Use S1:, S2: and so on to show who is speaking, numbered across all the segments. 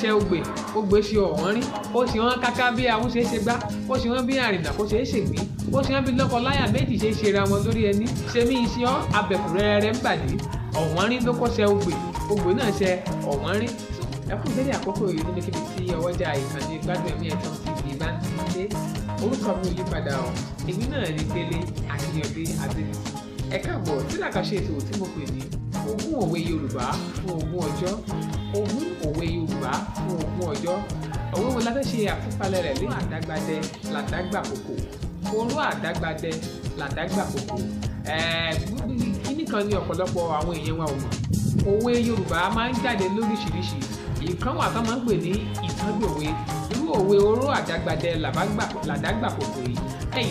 S1: ṣẹ́ ogbè ṣe ọ̀wọ́n rí ó sì wọ́n káká bí àwọn ṣe é ṣe gbá ó sì wọ́n bí àrìnà kó ṣe é ṣègbè ó sì wọ́n bí lọ́kọ láyà méjì ṣe é ṣe ra wọn lórí ẹni ṣe mí iṣẹ́ ọ́ abẹ̀kùn rẹ́rẹ́ ń bàdí ọ̀wọ́n rí ló kọ́ ṣẹ́ ogbè náà ṣẹ́ ọ̀wọ́n rí. ẹ kú dédé àkókò yìí níbikíbi tí ọwọ́jà ìkànnì Gbádùn Ẹ̀mí Ẹ̀tàn TV bá ń dé orúkọ mi ò yí padà ọ́ èmi náà ní Délé Akínyẹ̀dé Adébísí. ẹ káàbọ̀ sí làkàṣe ètò tí mo pè ní ogún òwe Yorùbá fún ogún ọjọ́ ogún òwe Yorùbá fún ogún ọjọ́ òwe wo la fẹ́ ṣe àtúpalẹ̀ rẹ̀ lẹ́yìn àdágbádẹ làdágbà kòkò oró àdágbádẹ làdágbà kòkò kíní kan ní ọ̀pọ̀lọpọ̀ àwọn èèyàn wa ò mọ̀ òwe Yorùbá máa ń jáde lóríṣiríṣi ìkan wà tó máa ń pè ní ìtàndòwe irú òwe oró àdágbádẹ làdágbà kòkò yìí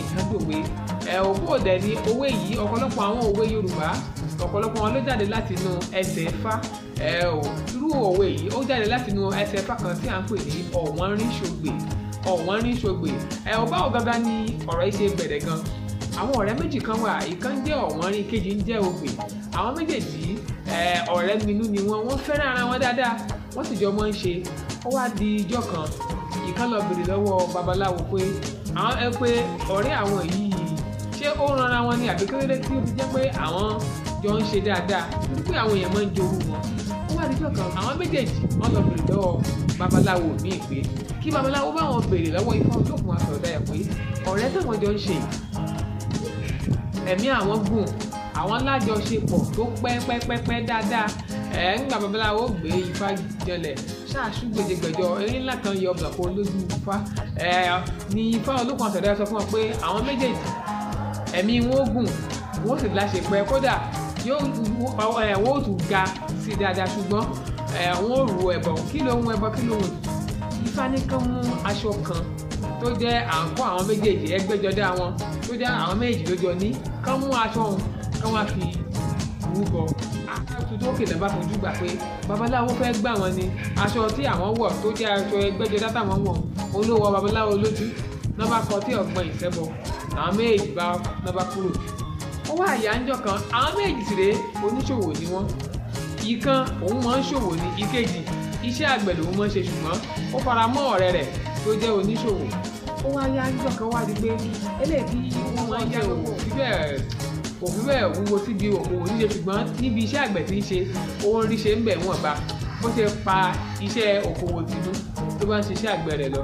S1: ìtàndòwe òkú òdẹ ní òwe yìí ọ̀pọ̀lọpọ̀ àwọn òwe Yorùbá ọ̀pọ̀lọpọ̀ wọn ló jáde láti inú ẹsẹ̀ Ifá irú òwe yìí ó jáde láti inú ẹsẹ̀ Ifá kan tí à ń pè ní ọ̀wọ́nrín-ṣogbè báwo gangan ni ọ̀rọ̀ yìí ṣe bẹ̀rẹ̀ gan àwọn ọ̀rẹ́ méjì kan wà ìkan jẹ́ ọ̀wọ́nrín kejì ń jẹ́ ogbè àwọn méjèèjì ọ̀rẹ́ minú ni wọ́n fẹ́ràn ara wọn dáadáa wọ́n sì jọ mọ́ ń ṣe ó wá di ijọ́ kan ìkan lọ bèrè lọ́wọ́ babaláwo pé ọ̀rẹ́ àwọn yìí ṣé ó ranra wọn ni àbí kékeré tí ó fi jẹ́ pé àwọn jọ ń ṣe dáadáa wípé àwọn èèyàn máa ń jowú wọn ó wá díjọ́ kan àwọn méjèèjì wọ́n lọ bèrè lọ́wọ́ babaláwo míì pé kí babaláwo bá wọn bèrè lọ́wọ́ Ifá Olókun àtọ̀dá ẹ̀ pé ọ̀rẹ́ táwọn jọ ń ṣe ẹ̀mí àwọn gùn àwọn lájọṣepọ̀ tó pẹ́pẹ́pẹ́ dáadáa ńgbà babaláwo gbé Ifá jẹlẹ̀ ṣáàṣù gbèjègbèjọ erin ńlá kan yọ ọgbàpọ̀ lójú Ifá ní Ifá Olókun àtọ̀dá sọ fún wọn pé àwọn méjèèjì ẹ̀mí wọn ó gùn wọ́n sì láṣepẹ́ kódà wọ́n ó tún ga sí dáadáa ṣùgbọ́n wọ́n ó ru ẹbọ kí ló ń ẹbọ kí ló ń Ifá ní kán mú aṣọ kan tó jẹ́ àǹkọ́ àwọn méjèèjì ẹgbẹ́jọdá wọn tó jẹ́ àwọn méjèèjì lójọ ní kán mú aṣọ òun kán wá fi rúbọ àtúntòkè náà bá fojú gbà pé babaláwo fẹ́ gbà wọn ni aṣọ tí àwọn wọ̀ tó jẹ́ aṣọ ẹgbẹ́jọdá táwọn wọ̀ olówó babaláwo lójú náà bá kọ tí ọgbọ́n ìṣẹ́bọ àwọn méjì náà bá kúrò ó wá àyà ńjọ́ kan àwọn méjì sì rèé oníṣòwò ni wọ́n ìkan òun máa ń ṣòwò ní ìkejì iṣẹ́ àgbẹ̀ lòun máa ń ṣe ṣùgbọ́n ó fara mọ́ ọ̀rẹ́ rẹ̀ tó jẹ́ oníṣòwò ó wá yá ńjọ́ kan wá di pé eléyìí tí wọ́n máa ń yá lówó kò fi bẹ́ẹ̀ wúwo síbi òkòwò níṣe ṣùgbọ́n níbi iṣẹ́ àgbẹ̀ tí ń ṣe owó ń rí ṣe ń bẹ̀ wọ́n bá bó ṣe pa iṣẹ́ òkòwò tìǹú tó bá ń ṣiṣẹ́ àgbẹ̀ rẹ̀ lọ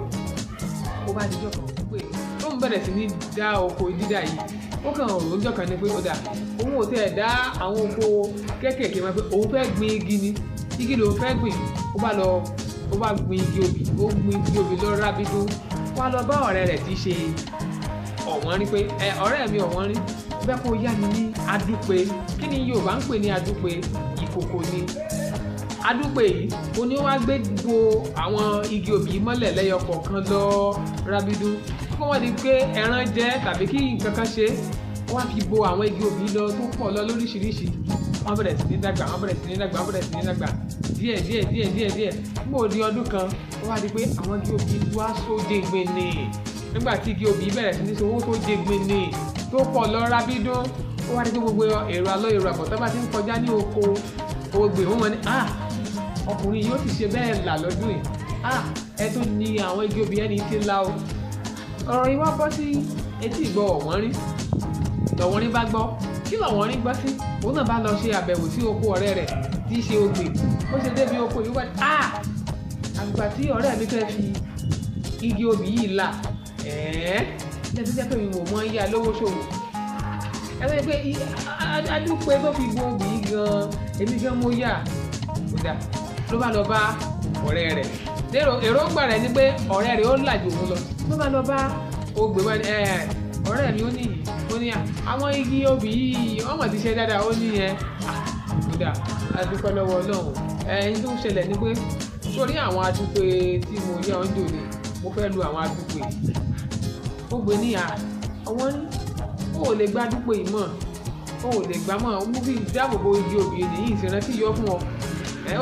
S1: ó bá dijọ́ kan pé ó ń bẹ̀rẹ̀ sí ní dá oko dídá yìí ó kàn rò ó jọ̀kan ni pé ó dà òun ò tẹ̀ dá àwọn oko kéékèèké máa pé òun fẹ́ gbin igi ni igi lòun fẹ́ gbìn ó bá gbin igi obì lọ rábídún wá lọ bá ọ̀rẹ́ rẹ̀ tí í ṣe ọ̀wọ́nrín pé ọ̀rẹ́ mi ọ̀wọ́nrín bẹ́ẹ̀ kó yá mi ní adúpe kí ni Yorùbá ń pè ní adúpe ìkòkò ni adúpe yìí ó ní wá gbé gbogbo àwọn igi obì mọ́lẹ̀ lẹ́yọ kọ̀ọ̀kan lọ rábídún kó wọ́n di pé ẹran jẹ tàbí kí nǹkan kan ṣe wọ́n á fi bo àwọn igi obì lọ tó pọ̀ lọ lóríṣiríṣi wọ́n bẹ̀rẹ̀ sí ní dàgbà díẹ̀ nígbà di ọdún kan wọ́n á di pé àwọn igi obì wá sóde gbẹ̀nì nígbà tí igi obì bẹ̀rẹ̀ sí ní sowó sóde gbẹ̀nì tó pọ̀ lọ rábídún ó wá di pé gbogbo èrò àlọ́ èrò àbọ̀tán bá ti ń kọjá ní oko ògbè wọn ni ọkùnrin yóò ti ṣe bẹ́ẹ̀ là lọ́dún yìí ẹ tó ní àwọn igi obì ẹni tí ń la o ọ̀rọ̀ yìí wá bọ́ sí etí ìgbọ́ ọ̀wọ́nrín bá gbọ́ kí lọ̀wọ́nrín gbọ́ sí òun náà bá lọ ṣe àbẹ̀wò sí oko ọ̀rẹ́ rẹ̀ tí í ṣe ogbè ó ṣe débi oko yìí wá àgbà tí ọ̀rẹ́ mi fẹ́ fi igi obì yìí là lẹ́sí jẹ́ pé mi ò mọ iye alówó ṣòwò ẹgbẹ́ pé adúpẹ́ tó fi gbọ́ obì yìí gan èmi gan mo yà kódà ló bá lọ bá ọ̀rẹ́ rẹ̀ èròǹgbà rẹ̀ ni pé ọ̀rẹ́ rẹ̀ ó làjò òun lọ ló bá lọ bá ogbè wá ọ̀rẹ́ mi ó ní àwọn igi obì yìí ọmọ ti ṣe dáadáa ó ní kódà adúpẹ́ lọ́wọ́ Ọlọ́run ẹni tó ń ṣẹlẹ̀ ni pé sórí àwọn adúpẹ́ tí mo yẹ ọ́n jòlè mo fẹ́ lu àwọn adúpẹ́ ogbè ní àwọn ní ó lè gba adúpẹ́ yìí mọ́ ó lè gbà mọ́ mú bí dáàbòbò igi obì yìí ìṣẹ̀rántí yọ fún ọ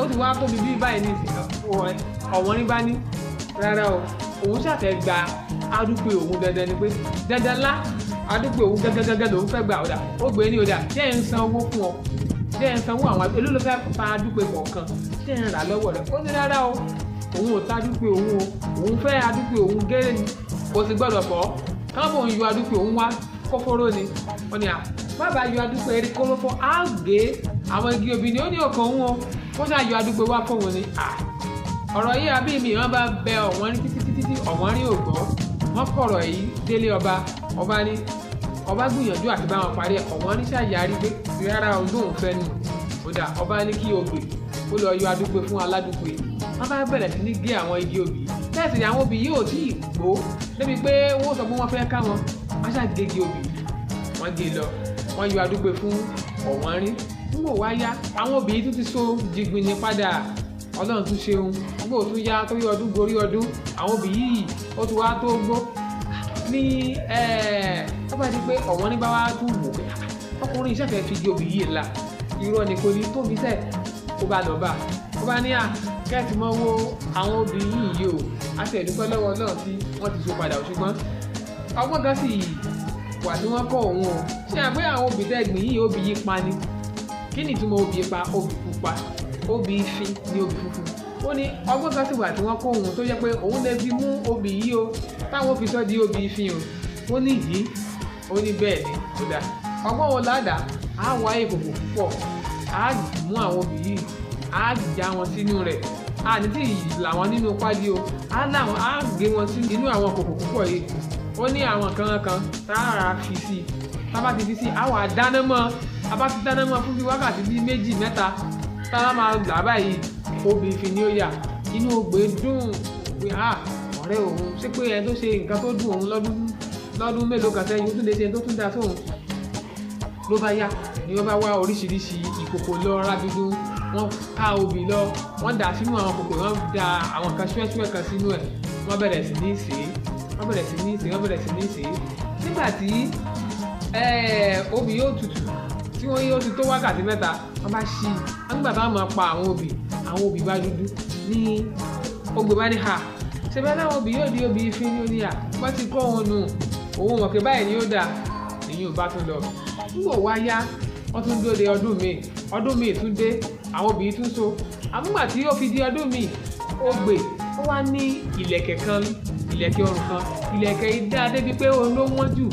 S1: ó ti wá tóbi bí báyìí ní ọ̀wọ́nrín bá ní rárá o òun ṣàfẹ́ gba adúpẹ́ òun dandan ni pé dandan lá adúpẹ́ òun gẹ́gẹ́gẹ́gẹ́ lòun fẹ́ gba ọ̀dà ó gbé ní ọ̀dà jẹ́ ń san owó fún ọ jẹ́ ń sanwó àwọn èlò ló fẹ́ pa adúpẹ́ kọ̀ọ̀kan jẹ́ ń rà lọ́wọ́ rẹ̀ ó ní rárá o òun ò ta dúpẹ́ òun o, òun fẹ́ adúpẹ́ òun gẹ́rẹ́ ni kò sì gbọ́dọ̀ fọ́ káàbọ̀ òun yọ adúpẹ́ òun wá kófóró ni wọ́n ní bàbá yọ adúpẹ́ eré kólófó á gé àwọn igi obì ni ó ní ọkàn òun o kó ṣáà yọ adúpẹ́ wá fóun ni ọ̀rọ̀ yìí àbí mi wọ́n bá bẹ ọ̀wọ́n rí títí ọ̀wọ́n rí ògbọ́ wọ́n kọ̀rọ̀ yìí délé ọba ní ọba gbìyànjú àti bá wọn parí ọ̀wọ́n rí ṣàyàrí pé rárá olóhùn fẹ́ nù kódà ọba ní kí ogbè ó lọ yọ adúpẹ́ fún aládùpẹ́ wọ́n bá bẹ̀rẹ̀ sí ní gé àwọn igi obì bẹ́ẹ̀ sì ni àwọn obì yìí ò tí ì gbó débi pé wọ́n sọ pé wọ́n fẹ́ ká wọn wọ́n ṣàgé igi obì wọ́n gé lọ wọ́n yọ adúpẹ́ fún ọ̀wọ́n rí nígbò wá yá àwọn obì yìí tún ti so jìgbìnì padà ọlọ́run tún ṣeun nígbò tún yá tó yọ ọdún gorí ọdún àwọn obì yìí ó tún wá tó gbó ní ó bá di pé ọ̀wọ́n ní bá wá tún wò pé ọkùnrin iṣẹ́ fẹ́ fi igi obì yìí la irọ́ ni kò ní tóbi sẹ́ẹ̀ ó bá lọ bá ó bá ní kẹ́ẹ̀tì mọ́ wo àwọn obì yìí o a ti ẹ̀dúpẹ́ lọ́wọ́ náà tí wọ́n ti so padà ṣùgbọ́n ọgbọ́n kan sì wà tí wọ́n kọ́ òun o ṣé àgbé àwọn obì tẹ́gbìn yìí obì yìí pa ni kí ni ìtumọ̀ obì pa obì pupa obì ìfin ní obì funfun ó ní ọgbọ́n kan sì wà tí wọ́n kọ́ òun tó yẹ pé òun lè fi mú obì yìí o táwọn fi sọ di obì ìfin o ó ní yìí ó ní bẹ́ẹ̀ ni ó dà ọgbọ́n wo ládàá á wá ìkòkò púpọ̀ á mú àwọn obì yìí á já wọn sínú rẹ̀ á ní tí làwọn nínú pádì o á gé wọn sí inú àwọn kòkò púpọ̀ yìí ó ní àwọn kan tààrà fi sí tábà ti fi sí àwọn àdáná mọ́ abá ti dáná mọ́ fún bí wákàtí bíi 2-3 tábà máa là báyìí obì ìfin ni ó yà inú ogbè dùn pé ọ̀rẹ́ òun ṣé pé ẹni tó ṣe nǹkan tó dùn òun lọ́dún mélòó kan sẹ́yìn ó tún lè ṣe tó tún dá sóhun ló bá yá ni wọ́n bá wá oríṣiríṣi ìkòkò lọ rábídún wọ́n ká obì lọ wọ́n dà sínú àwọn kòkò wọ́n da àwọn kan ṣúẹ́ṣúẹ́ kan sínú ẹ̀ wọ́n bẹ̀rẹ̀ sí ní sè é nígbà tí obì yóò tutù tí wọ́n yóò ti tó wákàtí 3 wọ́n bá ṣí wọ́n nígbà táwọn máa pa àwọn obì bá dúdú ní ogbè bá ní ṣe bẹ́ẹ̀ náà obì yóò di obì ìfin ní oníyà wọ́n ti kọ́ wọn nù òun mọ̀ pé báyìí ni ó dà nìyí ò bá tún lọ nígbà wá yá wọ́n tún dóde ọdún míì tún dé àwọn obì tún so àmúgbà tí ó fi di ọdún míì ogbè ó wá ní ìlẹ̀kẹ̀ ọrùn kan ìlẹ̀kẹ̀ idá débi pé òun ló wọ́n jù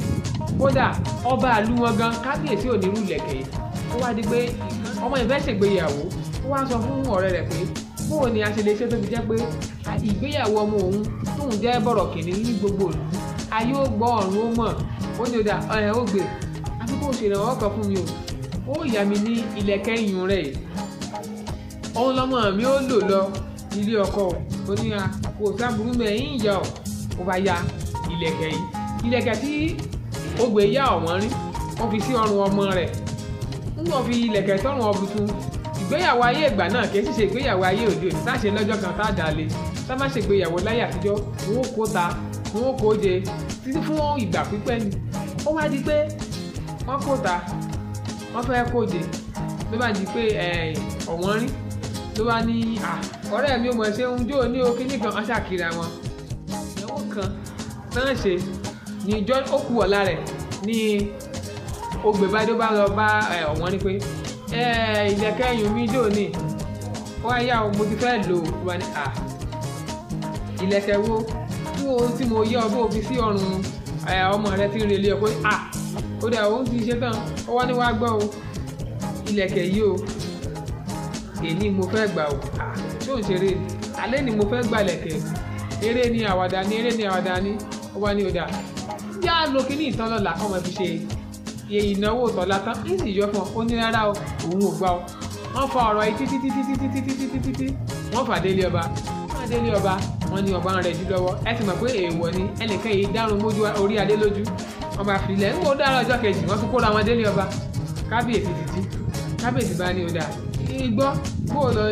S1: kódà ọba àlú wọn gan kábíyèsí ò ní irú ìlẹ̀kẹ̀ yìí ó wá di pé ọmọ ìfẹ́ ṣègbéyàwó ó wá sọ fún ọ̀rẹ́ rẹ̀ pé bóò ni a ṣe lè ṣe tó fi jẹ́ pé ìgbéyàwó ọmọ òun tóun jẹ́ bọ̀rọ̀ kìnní ní gbogbo ìlú ayé ó gbọ́ ọ̀run ó mọ̀ ó ní ọ̀dà ó gbè àti kó o ṣèrànwọ́ kan fún mi ó yà mí ní ìlẹ̀kẹ̀ iyùn rẹ̀ yìí òun lọ́mọ mi ó lò lọ ilé ọkọ ó ní kò sábúrú mẹ́yìn ìyá ó bá ya ìlẹ̀kẹ̀ tí ogbè yá ọ̀wọ́n rí wọ́n fi sí ọrùn ọmọ rẹ̀ wọ́n fi ìlẹ̀kẹ̀ sọ́rùn ọbùtún ìgbéyàwó ayé ìgbà náà kì í sì ṣe ìgbéyàwó ayé òde òní tá a ṣe lọ́jọ́ kan tá a dà lé tá a má ṣe ìgbéyàwó láyé àtijọ́ wọn ó kó ta wọn ó kó jẹ títí fún ìgbà pípẹ́ ni ó wá di pé wọ́n kó ta wọ́n fẹ́ kó jẹ ló bá di pé ọ̀wọ́n rí ló bá ní ọ̀rẹ́ mi ò mọ̀ ṣe ń jó ní okí nìkan wọ́n ṣàkíra wọn ìyàwó kan náà ṣe ní ìjọ ó kù ọ̀la rẹ̀ ní ogbè bá dé bá lọ bá ọ̀wọ́n ní pé ìlẹ̀kẹ̀ ẹ̀yùn mi dò ní wọ́n á yá mo ti fẹ́ lò ó wá ní ìlẹ̀kẹ̀ wo tí mo yẹ ọdún òfin sí ọrùn ọmọ rẹ tí ń relé ọ pé ó dà òun ti ṣe tán ó wá ní wá gbọ́ o ìlẹ̀kẹ̀ yìí o èyí mo fẹ́ gbà o tó ń ṣeré alẹ́ ni mo fẹ́ gbà lẹ̀kẹ̀ eré ni àwàdà ni ó wá ní ọ̀dà yá lo kíní ìtàn lọ́la ọmọ fi ṣe ìnáwó tọ̀la tán ní sì yọ fún ọ ó ní rárá o òun ò gbà o wọ́n fa ọ̀rọ̀ yìí títí wọ́n fà délé ọba wọ́n ní ọba ń rẹ̀ jù lọ́wọ́ ẹ ti mọ̀ pé èèwọ̀ ni ẹnìkan yìí dárun mójú orí adé lójú ọba filẹ̀ ń wò dára ọjọ́ kejì wọ́n tún kóra wọn délé ọba kábíyèsí bá ní ọ̀dà igbó bóòlù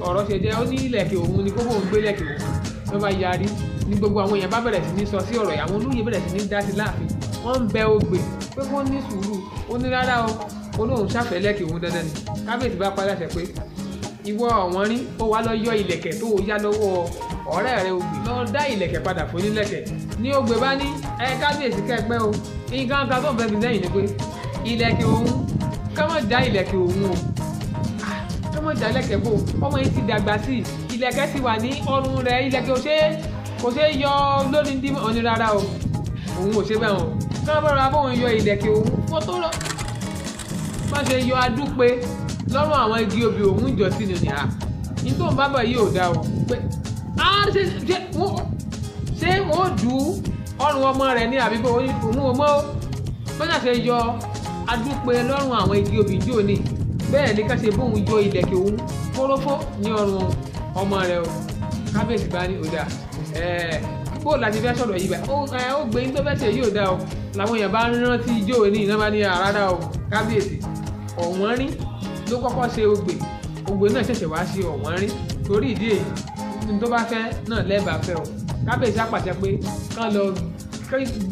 S1: ọ̀rọ̀ ṣe jẹ́ ó ní ilẹ̀kẹ̀ òun ni kókó ń gbé lẹ̀kẹ̀ òun ló bá yarí ní gbogbo àwọn èèyàn bá bẹ̀rẹ̀ sí ní sọ sí ọ̀rọ̀ àwọn olóyè bẹ̀rẹ̀ sí ní dá sí láàfin wọ́n ń bẹ ogbè pé kó ní sùúrù ó ní rárá o olóhùn ṣàfẹ́ lẹ̀kẹ̀ òun dandan ni kábíyèsí bá padà ṣe pé ìwọ ọ̀wọ́n rí ó wá lọ yọ ilẹ̀kẹ̀ tó yá lọ́wọ́ ọ̀rẹ́ rẹ̀ ogbè lọ dá ilẹ̀kẹ̀ padà fún nílẹ̀kẹ̀ ní ogbè bá ní kábíyèsí kẹgbẹ́ o nǹkan kan tó ń fẹ́ fi lẹ́yìn ni pé ilẹ̀kẹ̀ òun ká má dá ilẹ̀kẹ̀ òun o mọ̀ dálẹ́kẹ̀ bò ọmọ yìí ti dàgbà sí ìlẹ̀kẹ̀ ti wà ní ọrùn rẹ̀, ìlẹ̀kẹ̀ kò ṣe yọ lónìí dín ọ̀ní rárá o, òun ò ṣe bẹ́ẹ̀ o, káwọn bá ra bóun yọ ìlẹ̀kẹ̀ òun fọ́ tó lọ má ṣe yọ adúpẹ́ lọ́rùn àwọn igi obì òun jọ sí ni à ní tó ń bá bọ̀ yìí ò dá o pé ṣé wọ́n dù ọrùn ọmọ rẹ̀ ní àbíbọ̀ òun ò mọ́ bọ́jà ṣe yọ adúpẹ́ lọ́rùn àwọn igi obì jò ní bẹ́ẹ̀ ni ká ṣe bóun yọ ìlẹ̀kẹ̀ òun kórófó ní ọrùn ọmọ rẹ̀ o. Kábíyèsí bá ní òdà bóòlù láti fẹ́ sọ̀rọ̀ yìí bá ó gbé ní tó fẹ́ ṣe yóò dá o làwọn èèyàn bá ń rántí ijó ní iná bá ní àràdà o. Kábíyèsí ọ̀wọ́n rí ló kọ́kọ́ ṣe ogbè náà ṣẹ̀ṣẹ̀ wá sí ọ̀wọ́n rí torí ìdí èyí ní tó bá fẹ́ náà lẹ́bàá fẹ́ o. Kábíyèsí àpàṣẹ pé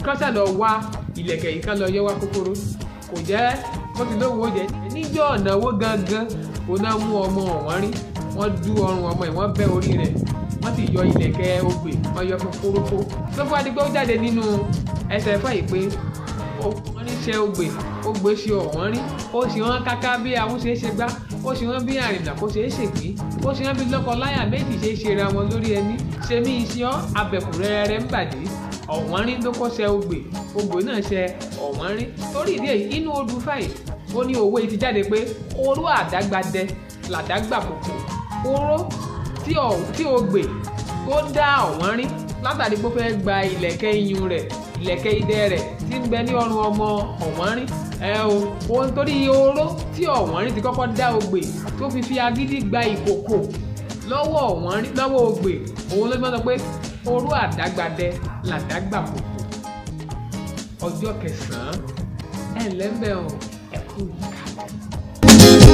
S1: kán ṣà lọ wá ìlẹ̀kẹ̀ yìí kán lọ yọ wá kókóró kò jẹ́ kó ti lówó jẹ níjọ́ ọ̀nàwó gangan kò náà mú ọmọ ọ̀wọ́n rí wọ́n dú ọrùn ọmọ yìí wọ́n bẹ́ orí rẹ̀ wọ́n sì yọ ìlẹ̀kẹ̀ ogbè wọ́n yọ fún kórópó tó fún adigbó jáde nínú ẹsẹ̀ fún yìí pé wọ́n ní ṣe ogbè ṣe ọ̀wọ́n rí ó sì wọ́n káká bí àwọn ṣe é ṣe gbá ó sì wọ́n bí àrìnà kó ṣe é ṣègbè ó sì wọ́n bí lọ́kọ láyà méjì ṣe é ṣe ra wọn lórí ẹni ṣe mí iṣẹ́ abẹ̀kù rẹ́rẹ́ ń bàdé ọ̀wọ́n rí ló kọ́ ṣe ogbè náà ṣe ọ̀wọ́n rí torí ìdí èyí inú odù fàyè ó ní òwe ti jáde pé oró àdágbadẹ làdágbà kòkò oró tí ogbè tó dá ọ̀wọ́n rí látàrí pé ó fẹ́ gba ìlẹ̀kẹ̀ iyùn rẹ̀ ìlẹ̀kẹ̀ idẹ rẹ̀ tí ń bẹ ní ọrùn ọmọ ọ̀wọ́n rí òun torí oró tí ọ̀wọ́n rí ti kọ́kọ́ dá ogbè tó fi agídí gba ìkòkò lọ́wọ́ ọ̀wọ́n rí lọ́wọ́ ogbè òun ló gbọ́dọ̀ pé oró àdágbadẹ làdágbà kòkò. Ọjọ́ kẹsàn-án ẹ̀lẹ́mbẹ̀ ẹ̀kú ìkàlẹ̀.